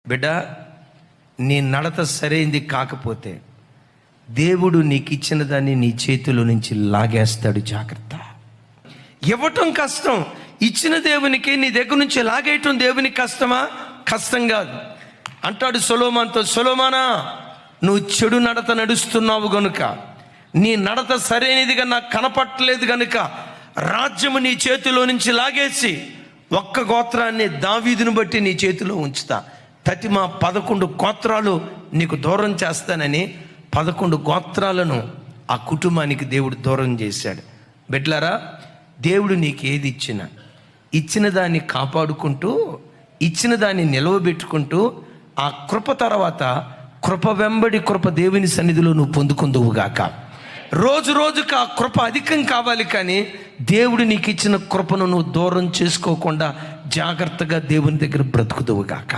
బిడ్డ, నీ నడత సరైంది కాకపోతే దేవుడు నీకు ఇచ్చిన దాన్ని నీ చేతిలో నుంచి లాగేస్తాడు. జాగ్రత్త. ఇవ్వటం కష్టం, ఇచ్చిన దేవునికి నీ దగ్గర నుంచి లాగేయటం దేవునికి కష్టమా? కష్టం కాదు. అంటాడు సొలొమోనుతో, సొలొమోనా, నువ్వు చెడు నడత నడుస్తున్నావు గనుక, నీ నడత సరైనదిగా నాకు కనపట్టలేదు గనుక రాజ్యము నీ చేతిలో నుంచి లాగేసి ఒక్క గోత్రాన్ని, దావీదును బట్టి నీ చేతిలో ఉంచుతా. తతిమ 11 గోత్రాలు నీకు దూరం చేస్తానని 11 గోత్రాలను ఆ కుటుంబానికి దేవుడు దూరం చేశాడు. బిడ్డలారా, దేవుడు నీకు ఏది ఇచ్చినా ఇచ్చిన దాన్ని కాపాడుకుంటూ, ఇచ్చిన దాన్ని నిలవబెట్టుకుంటూ, ఆ కృప తర్వాత కృప వెంబడి కృప దేవుని సన్నిధిలో నువ్వు పొందుకుందువుగాక. రోజు రోజుకు ఆ కృప అధికం కావాలి, కానీ దేవుడు నీకు ఇచ్చిన కృపను నువ్వు దూరం చేసుకోకుండా జాగ్రత్తగా దేవుని దగ్గర బ్రతుకుదువుగాక.